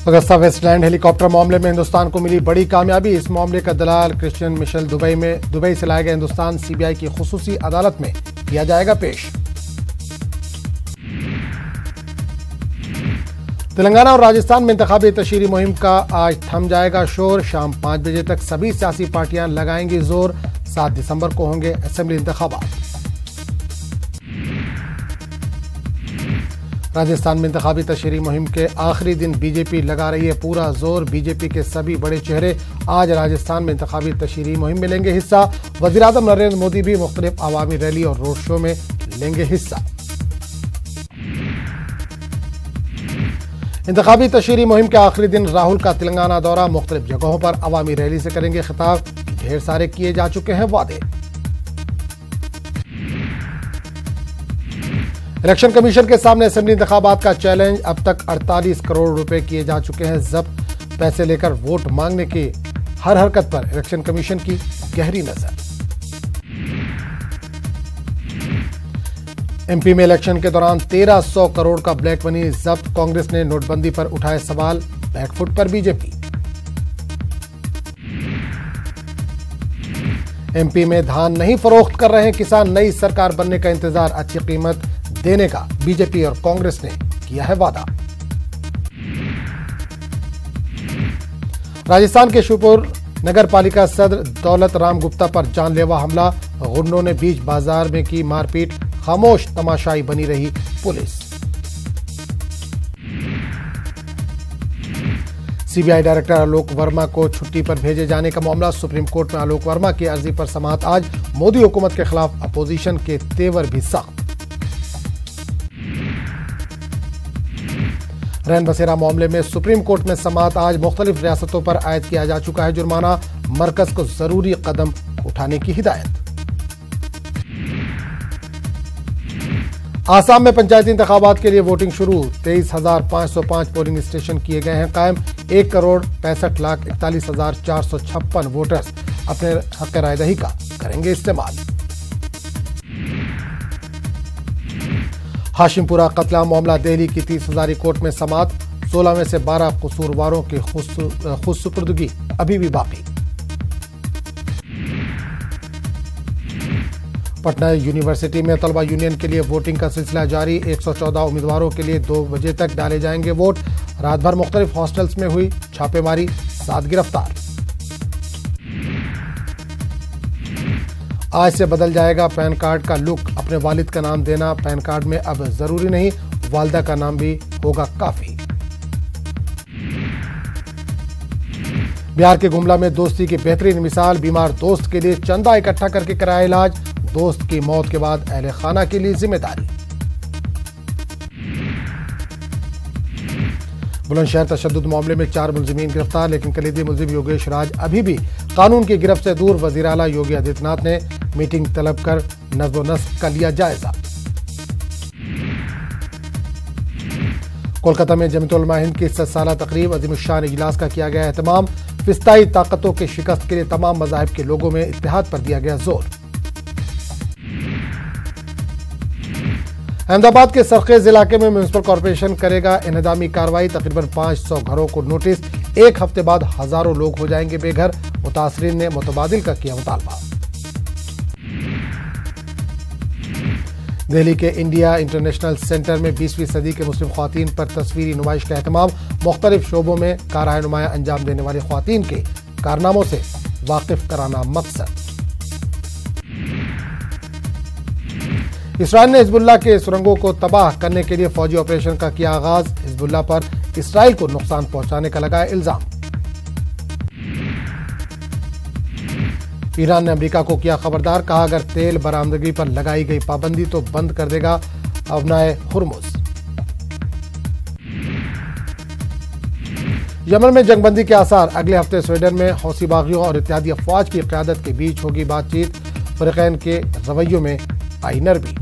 Agusta Westland helicopter मामले में हिंदुस्तान को मिली बड़ी कामयाबी। इस मामले का दलाल क्रिश्चियन मिशेल दुबई से लाया गया हिंदुस्तान सीबीआई की खुसूसी अदालत में किया जाएगा पेश। तेलंगाना और राजस्थान में इंतखाबी तशहीरी मुहिम का आज थम जाएगा शोर। शाम 5 बजे तक सभी सियासी पार्टियां लगाएंगी जोर। 7 दिसंबर को होंगे असेंबली इंतखाबात। राजस्थान में इंतखाबी तशहीरी मुहिम के आखिरी दिन बीजेपी लगा रही है पूरा जोर। बीजेपी के सभी बड़े चेहरे आज राजस्थान में इंतखाबी तशहीरी मुहिम में लेंगे हिस्सा। वज़ीर-ए-आज़म नरेंद्र मोदी भी मुख्तलिफ अवामी रैली और रोड शो में लेंगे हिस्सा। इंतखाबी तशहीरी मुहिम के आखिरी दिन राहुल का तेलंगाना दौरा। मुख्तलिफ जगहों पर अवामी रैली से करेंगे खिताब। ढेर सारे किए जा चुके हैं वादे। इलेक्शन कमीशन के सामने असेंबली इंतखाबात का चैलेंज। अब तक 48 करोड़ रुपए किए जा चुके हैं जब्त। पैसे लेकर वोट मांगने की हर हरकत पर इलेक्शन कमीशन की गहरी नजर। एमपी में इलेक्शन के दौरान 1300 करोड़ का ब्लैक मनी जब्त। कांग्रेस ने नोटबंदी पर उठाए सवाल। बैकफुट पर बीजेपी। एमपी में धान नहीं फरोख्त कर रहे हैं किसान। नई सरकार बनने का इंतजार। अच्छी कीमत देने का बीजेपी और कांग्रेस ने किया है वादा। राजस्थान के शिवपुर नगर पालिका सदर दौलत राम गुप्ता पर जानलेवा हमला। गुंडों ने बीच बाजार में की मारपीट। खामोश तमाशाई बनी रही पुलिस। सीबीआई डायरेक्टर आलोक वर्मा को छुट्टी पर भेजे जाने का मामला। सुप्रीम कोर्ट में आलोक वर्मा की अर्जी पर समाअत आज। मोदी हुकूमत के खिलाफ अपोजिशन के तेवर भी सख्त। रैन बसेरा मामले में सुप्रीम कोर्ट में समाअत आज। मुख्तलिफ रियासतों पर आयद किया जा चुका है जुर्माना। मरकज को जरूरी कदम उठाने की हिदायत। आसाम में पंचायती इंतखाबात के लिए वोटिंग शुरू। 23,505 पोलिंग स्टेशन किए गए हैं कायम। 1,65,41,456 वोटर्स अपने हक रायदही का करेंगे इस्तेमाल। हाशिमपुरा कत्लेआम मामला दिल्ली की 30 हजारी कोर्ट में समाअत। 16 में से 12 कसूरवारों की खुदसुपुर्दगी अभी भी बाकी। पटना यूनिवर्सिटी में तलबा यूनियन के लिए वोटिंग का सिलसिला जारी। 114 उम्मीदवारों के लिए 2 बजे तक डाले जाएंगे वोट। रात भर मुख्तलिफ हॉस्टल्स में हुई छापेमारी। 7 गिरफ्तार। आज से बदल जाएगा पैन कार्ड का लुक। अपने वालिद का नाम देना पैन कार्ड में अब जरूरी नहीं। वालिदा का नाम भी होगा काफी। बिहार के गुमला में दोस्ती की बेहतरीन मिसाल। बीमार दोस्त के लिए चंदा इकट्ठा करके कराया इलाज। दोस्त की मौत के बाद अहले खाना के लिए जिम्मेदारी। बुलंदशहर तशद्दुद मामले में 4 मुलजिमीन गिरफ्तार। लेकिन कलीदी मुलजिम योगेश राज अभी भी कानून की गिरफ्त से दूर। वजीर आला योगी आदित्यनाथ ने मीटिंग तलब कर नज़्म व नस्क का लिया जायजा। कोलकाता में जमीयत उलमा हिंद की 60 साला तकरीब। अज़ीमुश्शान इजलास का किया गया एहतमाम। फिस्ताई ताकतों के शिकस्त के लिए तमाम मज़ाहिब के लोगों में इत्तेहाद पर दिया गया जोर। अहमदाबाद के सरखेज इलाके में म्युनिसिपल कॉर्पोरेशन करेगा इन्हदामी कार्रवाई। तकरीबन 500 घरों को नोटिस। 1 हफ्ते बाद हजारों लोग हो जाएंगे बेघर। मुतासरीन ने मुतबादिल का किया मुतालबा। दिल्ली के इंडिया इंटरनेशनल सेंटर में 20वीं सदी के मुस्लिम ख्वातीन पर तस्वीरी नुमाइश का एहतमाम। मुख्तलिफ शोबों में कारहाय नुमाया अंजाम देने वाली ख्वातीन के कारनामों से वाकिफ कराना मकसद। इसराइल ने हिजबुल्लाह के सुरंगों को तबाह करने के लिए फौजी ऑपरेशन का किया आगाज। हिजबुल्लाह पर इसराइल को नुकसान पहुंचाने का लगाया इल्जाम। ईरान ने अमेरिका को किया खबरदार। कहा अगर तेल बरामदगी पर लगाई गई पाबंदी तो बंद कर देगा अवनाए हुर्मुज। यमन में जंगबंदी के आसार। अगले हफ्ते स्वीडन में हौसी बागियों और इत्तेहादी अफवाज की क़यादत के बीच होगी बातचीत। फ़रीक़ैन के रवैयों में आई नरमी।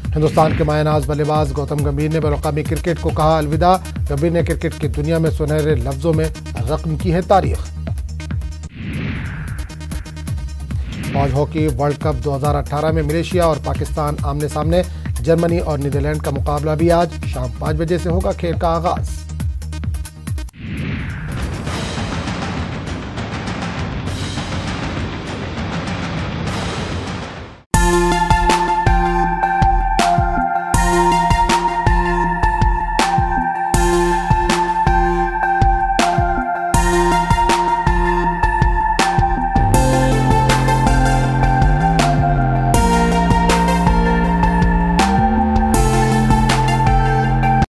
हिंदुस्तान के मायनाज बल्लेबाज गौतम गंभीर ने बैनुल-अक़वामी क्रिकेट को कहा अलविदा। गंभीर ने क्रिकेट की दुनिया में सुनहरे लफ्जों में रक़म की है तारीख। मौज हॉकी वर्ल्ड कप 2018 में मलेशिया और पाकिस्तान आमने सामने। जर्मनी और नीदरलैंड का मुकाबला भी आज शाम 5 बजे से होगा खेल का आगाज।